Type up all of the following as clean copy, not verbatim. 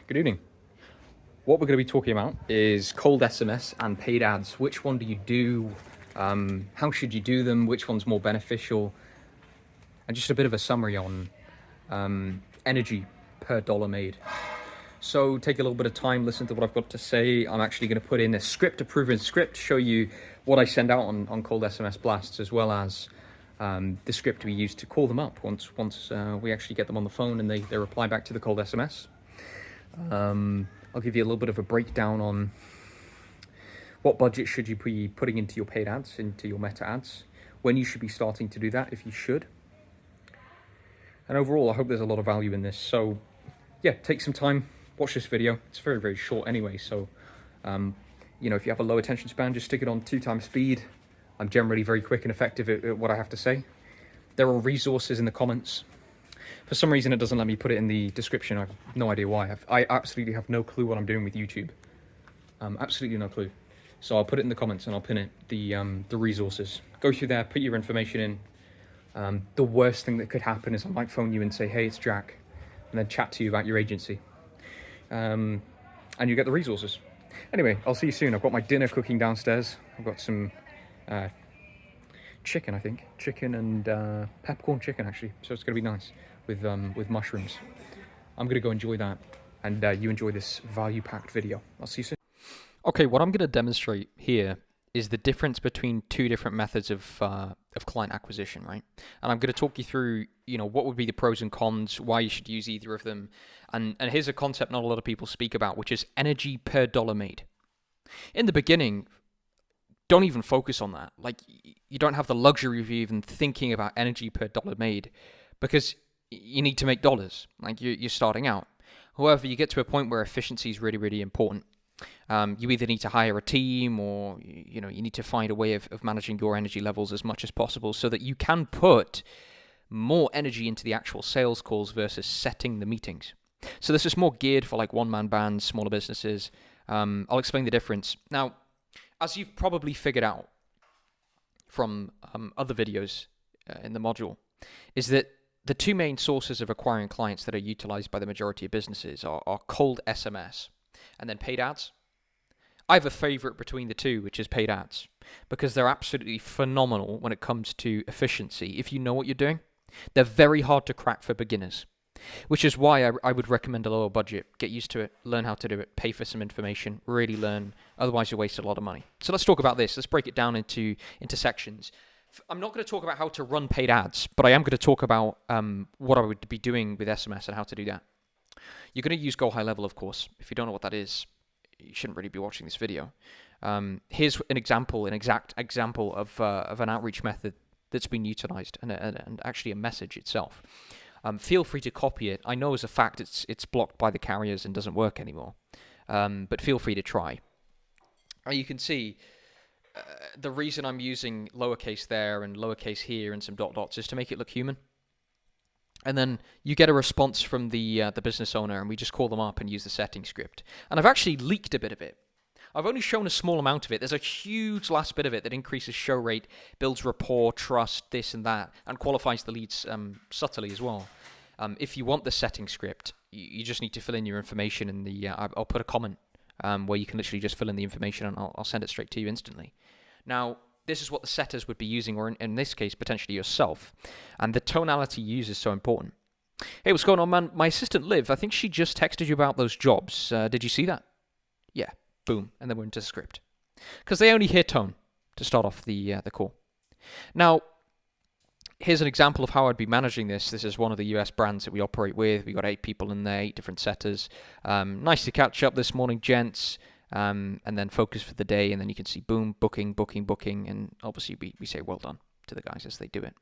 Good evening. What we're going to be talking about is cold SMS and paid ads. Which one do you do? How should you do them? Which one's more beneficial? And just a bit of a summary on energy per dollar made. So take a little bit of time, listen to what I've got to say. I'm actually going to put in a script, a proven script, show you what I send out on cold SMS blasts, as well as the script we use to call them up once we actually get them on the phone and they reply back to the cold SMS. I'll give you a little bit of a breakdown on what budget should you be putting into your paid ads, into your meta ads, when you should be starting to do that, if you should. And overall, I hope there's a lot of value in this. So yeah, take some time, watch this video. It's very, very short anyway. So, if you have a low attention span, just stick it on 2x speed. I'm generally very quick and effective at what I have to say. There are resources in the comments. For some reason, it doesn't let me put it in the description. I have no idea why. I absolutely have no clue what I'm doing with YouTube. Absolutely no clue. So I'll put it in the comments and I'll pin it, the resources. Go through there, put your information in. The worst thing that could happen is I might phone you and say, hey, it's Jack, and then chat to you about your agency. And you get the resources. Anyway, I'll see you soon. I've got my dinner cooking downstairs. I've got some chicken, I think. Chicken and peppercorn chicken, actually. So it's going to be nice with mushrooms. I'm going to go enjoy that, and you enjoy this value-packed video. I'll see you soon. Okay, what I'm going to demonstrate here is the difference between two different methods of client acquisition, right? And I'm going to talk you through, what would be the pros and cons, why you should use either of them. And here's a concept not a lot of people speak about, which is energy per dollar made. In the beginning, don't even focus on that. Like, you don't have the luxury of even thinking about energy per dollar made, because you need to make dollars. Like, you're starting out. However, you get to a point where efficiency is really, really important. You either need to hire a team, or you need to find a way of managing your energy levels as much as possible so that you can put more energy into the actual sales calls versus setting the meetings. So this is more geared for like one-man bands, smaller businesses. I'll explain the difference. Now, as you've probably figured out from other videos in the module, is that the two main sources of acquiring clients that are utilized by the majority of businesses are cold SMS and then paid ads. I have a favorite between the two, which is paid ads, because they're absolutely phenomenal when it comes to efficiency. If you know what you're doing, they're very hard to crack for beginners, which is why I would recommend a lower budget. Get used to it, learn how to do it, pay for some information, really learn. Otherwise, you'll waste a lot of money. So let's talk about this. Let's break it down into sections. I'm not going to talk about how to run paid ads, but I am going to talk about what I would be doing with SMS and how to do that. You're going to use Go High Level, of course. If you don't know what that is, you shouldn't really be watching this video. Here's an exact example of an outreach method that's been utilized, and actually a message itself. Feel free to copy it. I know as a fact it's blocked by the carriers and doesn't work anymore, but feel free to try. You can see the reason I'm using lowercase there and lowercase here and some dot dots is to make it look human. And then you get a response from the business owner, and we just call them up and use the setting script. And I've actually leaked a bit of it. I've only shown a small amount of it. There's a huge last bit of it that increases show rate, builds rapport, trust, this and that, and qualifies the leads subtly as well. If you want the setting script, you just need to fill in your information in the... I'll put a comment where you can literally just fill in the information, and I'll send it straight to you instantly. Now, this is what the setters would be using, or in this case, potentially yourself. And the tonality you use is so important. Hey, what's going on, man? My assistant, Liv, I think she just texted you about those jobs. Did you see that? Yeah. Boom. And then we're into the script. Because they only hear tone to start off the call. Now, here's an example of how I'd be managing this. This is one of the US brands that we operate with. We got 8 people in there, 8 different setters. Nice to catch up this morning, gents. And then focus for the day, and then you can see boom, booking, and obviously we say well done to the guys as they do it.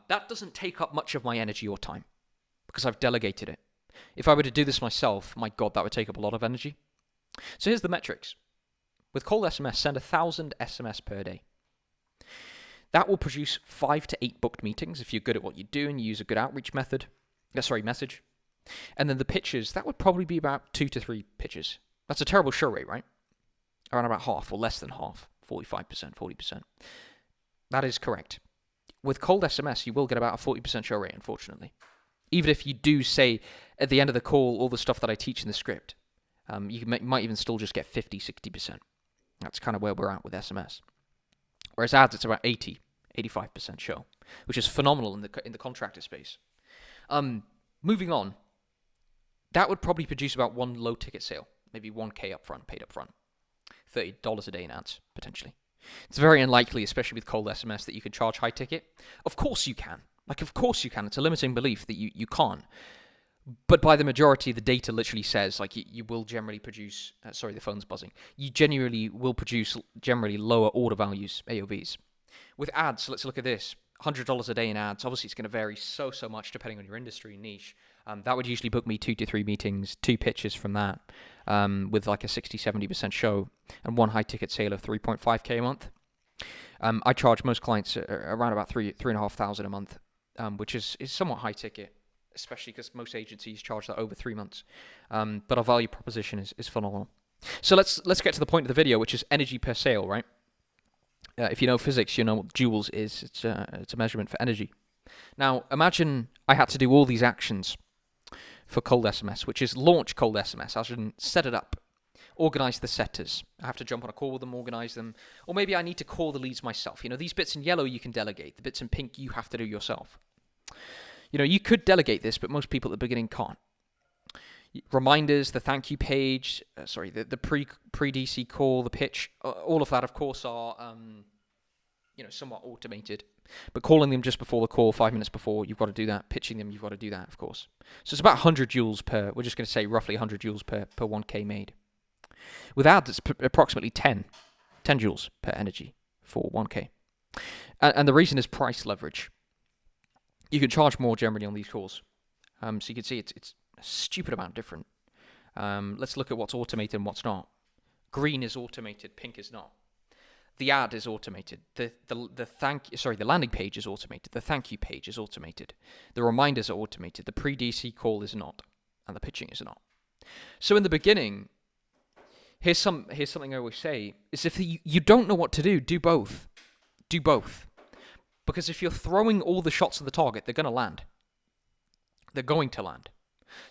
That doesn't take up much of my energy or time because I've delegated it. If I were to do this myself, my God, that would take up a lot of energy. So here's the metrics. With cold SMS, send 1,000 SMS per day. That will produce 5 to 8 booked meetings if you're good at what you do and you use a good outreach message. And then the pitches, that would probably be about 2 to 3 pitches. That's a terrible show rate, right? Around about half or less than half, 45%, 40%. That is correct. With cold SMS, you will get about a 40% show rate, unfortunately. Even if you do say at the end of the call all the stuff that I teach in the script, you might even still just get 50, 60%. That's kind of where we're at with SMS. Whereas ads, it's about 80, 85% show, which is phenomenal in the contractor space. Moving on, that would probably produce about one low ticket sale, maybe 1K upfront, paid upfront, $30 a day in ads, potentially. It's very unlikely, especially with cold SMS, that you can charge high ticket. Of course you can. Of course you can. It's a limiting belief that you can't. But by the majority, the data literally says, you will generally produce... sorry, the phone's buzzing. You genuinely will produce generally lower order values, AOVs. With ads, let's look at this. $100 a day in ads. Obviously, it's going to vary so much depending on your industry niche. That would usually book me 2 to 3 meetings, 2 pitches from that, with like a 60-70% show, and one high-ticket sale of 3.5K a month. I charge most clients around about $3,500 a month, which is somewhat high-ticket, especially because most agencies charge that over 3 months. But our value proposition is phenomenal. So let's get to the point of the video, which is energy per sale, right? If you know physics, you know what joules is. It's a measurement for energy. Now, imagine I had to do all these actions for cold SMS, which is launch cold SMS. I should set it up, organize the setters. I have to jump on a call with them, organize them. Or maybe I need to call the leads myself. These bits in yellow you can delegate. The bits in pink you have to do yourself. You could delegate this, but most people at the beginning can't. Reminders, the thank you page, the pre-DC call, the pitch, all of that, of course, are somewhat automated. But calling them just before the call, 5 minutes before, you've got to do that. Pitching them, you've got to do that, of course. So it's about 100 joules per, we're just going to say roughly 100 joules per 1K made. With ads, it's approximately 10 joules per energy for 1K. And the reason is price leverage. You can charge more generally on these calls. So you can see it's a stupid amount different. Let's look at what's automated and what's not. Green is automated, pink is not. The ad is automated. The landing page is automated. The thank you page is automated. The reminders are automated. The pre-DC call is not, and the pitching is not. So in the beginning, here's something I always say: is if you don't know what to do, do both. Do both, because if you're throwing all the shots at the target, they're going to land. They're going to land.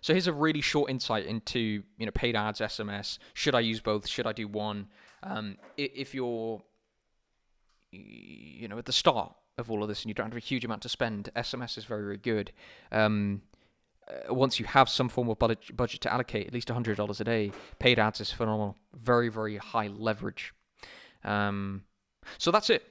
So here's a really short insight into paid ads, SMS. Should I use both? Should I do one? If you're at the start of all of this and you don't have a huge amount to spend, SMS is very, very good. Once you have some form of budget to allocate, at least $100 a day, paid ads is phenomenal. Very, very high leverage. So that's it.